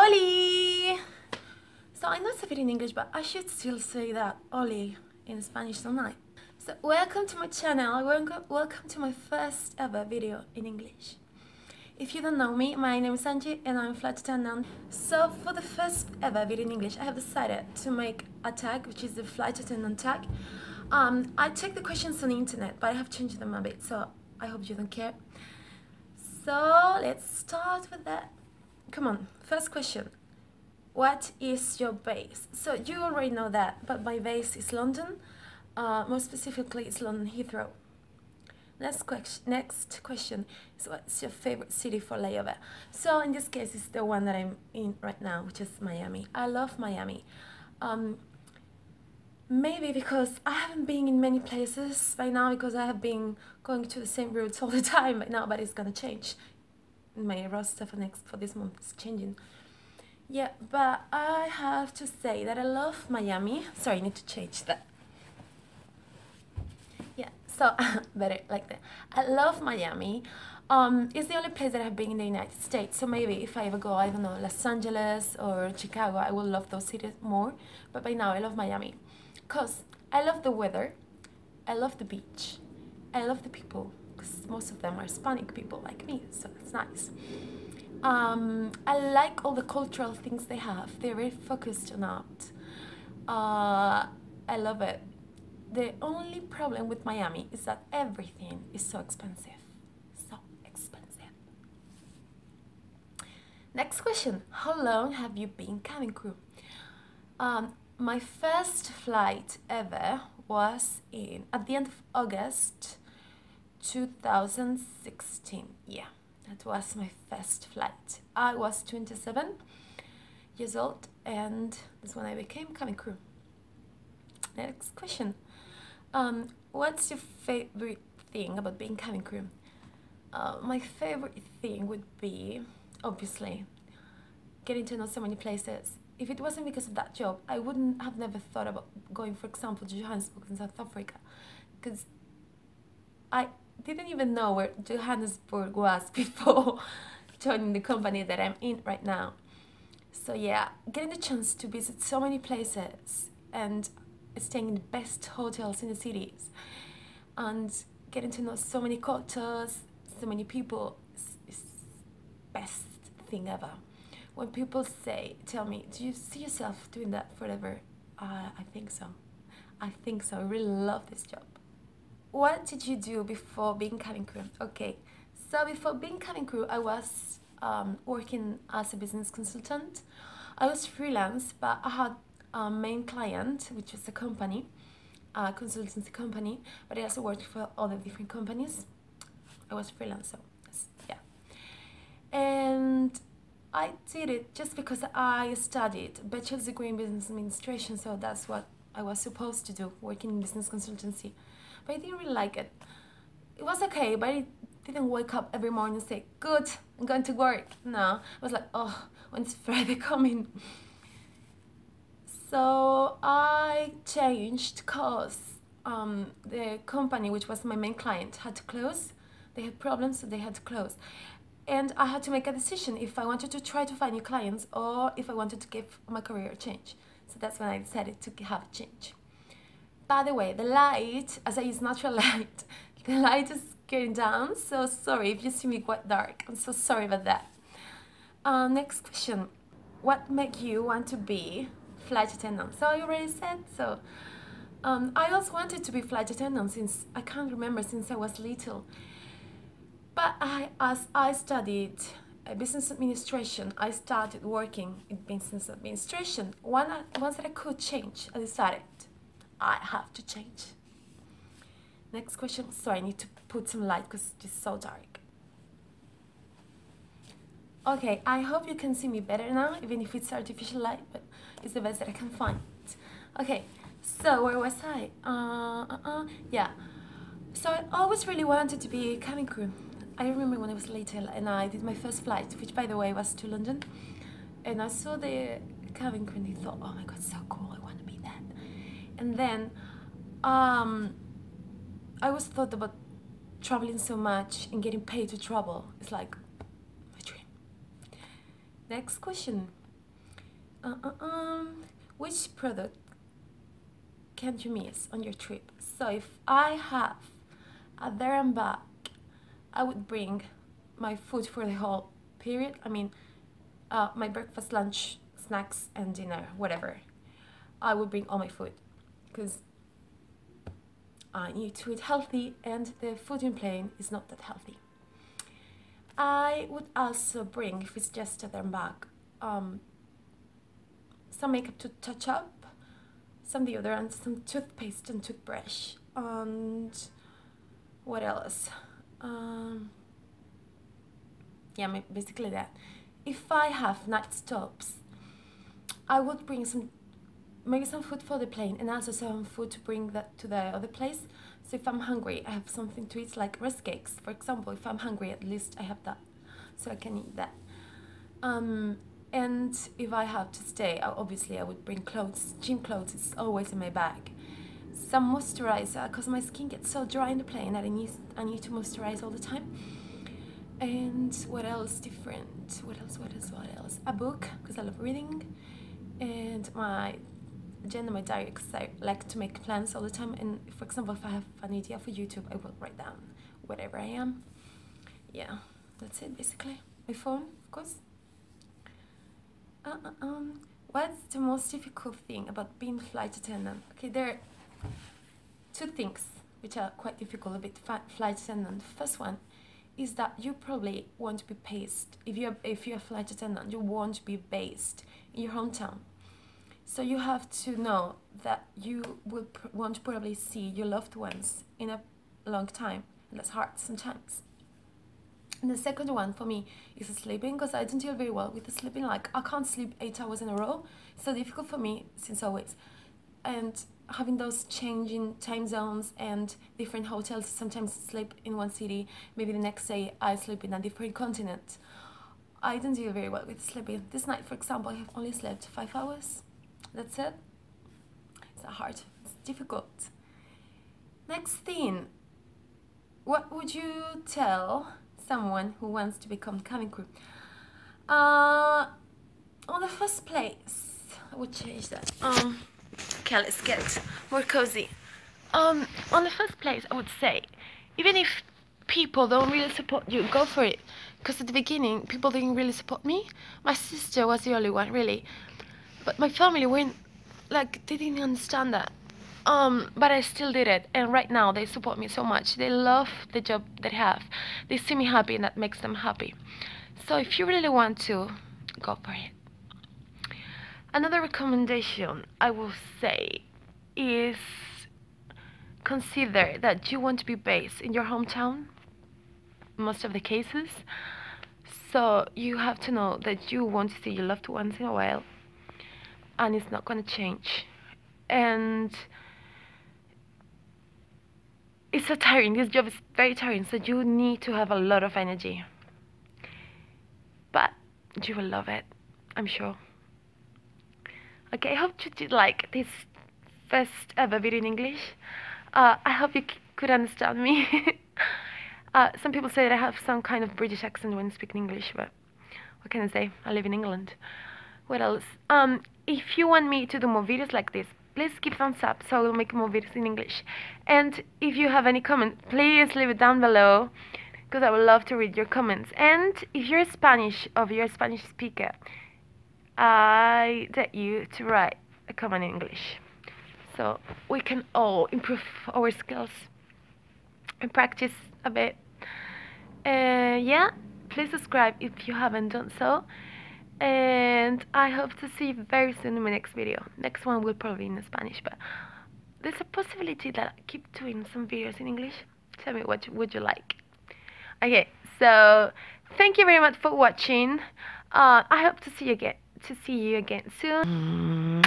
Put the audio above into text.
Oli! So I know it's a bit in English, but I should still say that Oli in Spanish, don't I? So welcome to my channel, welcome to my first ever video in English. If you don't know me, my name is Angie and I'm a flight attendant. So for the first ever video in English, I have decided to make a tag, which is the flight attendant tag. I checked the questions on the internet, but I have changed them a bit, so I hope you don't care. So let's start with that. Come on, first question. What is your base? So you already know that, but my base is London. More specifically, it's London Heathrow. Next question is, what's your favorite city for layover? So in this case, it's the one that I'm in right now, which is Miami. I love Miami. Maybe because I haven't been in many places by now, because I have been going to the same routes all the time right now, but it's gonna change. My roster for this month is changing. Yeah, but I have to say that I love Miami. Sorry, I need to change that. Yeah, so better like that. I love Miami. It's the only place that I've been in the United States. So maybe if I ever go, I don't know, Los Angeles or Chicago, I will love those cities more. But by now, I love Miami. Because I love the weather, I love the beach, I love the people, because most of them are Hispanic people like me, so it's nice. I like all the cultural things they have. They're very focused on art. I love it. The only problem with Miami is that everything is so expensive. So expensive. Next question. How long have you been cabin crew? My first flight ever was at the end of August 2016. Yeah, that was my first flight. I was 27 years old, and that's when I became cabin crew. Next question. What's your favorite thing about being cabin crew? My favorite thing would be, obviously, getting to know so many places. If it wasn't because of that job, I wouldn't have never thought about going, for example, to Johannesburg in South Africa, because I didn't even know where Johannesburg was before joining the company that I'm in right now. So yeah, getting the chance to visit so many places and staying in the best hotels in the cities and getting to know so many cultures, so many people is best thing ever. When people tell me, do you see yourself doing that forever? I think so. I think so. I really love this job. What did you do before being cabin crew? Okay, so before being cabin crew, I was working as a business consultant. I was freelance, but I had a main client, which was a company, a consultancy company, but I also worked for other different companies. I was freelance, so yeah. And I did it just because I studied bachelor's degree in business administration, so that's what I was supposed to do, working in business consultancy. But I didn't really like it. It was okay, but I didn't wake up every morning and say, good, I'm going to work. No, I was like, oh, when's Friday coming? So I changed because the company, which was my main client, had to close. They had problems, so they had to close. And I had to make a decision if I wanted to try to find new clients or if I wanted to give my career a change. So that's when I decided to have a change. By the way, the light, as I use natural light, the light is getting down, so sorry if you see me quite dark. I'm so sorry about that. Next question. What made you want to be flight attendant? So I already said so. I also wanted to be flight attendant since, I can't remember, since I was little. But as I studied business administration, I started working in business administration. Once that I could change, I decided I have to change. Next question. So I need to put some light because it's so dark. Okay, I hope you can see me better now, even if it's artificial light, but it's the best that I can find. Okay, so where was I? Yeah. So I always really wanted to be a cabin crew. I remember when I was little and I did my first flight, which by the way was to London, and I saw the cabin crew and I thought, oh my god, so cool, I want to be that. And then I always thought about traveling so much and getting paid to travel. It's like my dream. Next question. Which product can't you miss on your trip? So if I have a there and back, I would bring my food for the whole period. I mean, my breakfast, lunch, snacks, and dinner, whatever. I would bring all my food because I need to eat healthy, and the food in plane is not that healthy. I would also bring, if it's just a there and back, some makeup to touch up, some deodorant, some toothpaste and toothbrush, and what else? Yeah, basically that. If I have night stops, I would bring maybe some food for the plane, and also some food to bring that to the other place. So if I'm hungry, I have something to eat, like rest cakes, for example. If I'm hungry, at least I have that, so I can eat that. And if I have to stay, obviously I would bring clothes. Gym clothes is always in my bag. Some moisturizer, because my skin gets so dry in the plane that I need to moisturize all the time. And what else different? What else? A book, because I love reading. And my agenda, my diary, because I like to make plans all the time. And for example, if I have an idea for YouTube, I will write down whatever I am. Yeah, that's it basically. My phone, of course. What's the most difficult thing about being a flight attendant? Okay, there are two things which are quite difficult about flight attendant. The first one is that you probably want to be based, if you're a flight attendant, you want to be based in your hometown. So you have to know that you will want to probably see your loved ones in a long time, and that's hard sometimes. And the second one for me is sleeping, because I don't deal very well with the sleeping. Like, I can't sleep 8 hours in a row. It's so difficult for me since always. And having those changing time zones and different hotels, sometimes sleep in one city, maybe the next day I sleep in a different continent. I don't deal very well with sleeping. This night, for example, I have only slept 5 hours. That's it. It's not hard. It's difficult. Next thing. What would you tell someone who wants to become cabin crew? On the first place, I would change that. Okay, let's get more cozy. On the first place, I would say, even if people don't really support you, go for it. Because at the beginning, people didn't really support me. My sister was the only one, really. But my family weren't, like, they didn't understand that. But I still did it, and right now they support me so much. They love the job that I have. They see me happy, and that makes them happy. So if you really want to, go for it. Another recommendation I will say is consider that you want to be based in your hometown, most of the cases. So you have to know that you want to see your loved ones in a while, and it's not going to change. And it's so tiring. This job is very tiring, so you need to have a lot of energy. But you will love it, I'm sure. Okay, I hope you did like this first ever video in English. I hope you could understand me. Some people say that I have some kind of British accent when speaking English, but what can I say? I live in England. What else? If you want me to do more videos like this, please give thumbs up so I will make more videos in English. And if you have any comment, please leave it down below, because I would love to read your comments. And if you're Spanish or you're a Spanish speaker, I dare you to write a comment in English, so we can all improve our skills and practice a bit. Yeah, please subscribe if you haven't done so. And I hope to see you very soon in my next video. Next one will probably be in Spanish, but there's a possibility that I keep doing some videos in English. Tell me what would you like. Okay, so thank you very much for watching. I hope to see you again soon.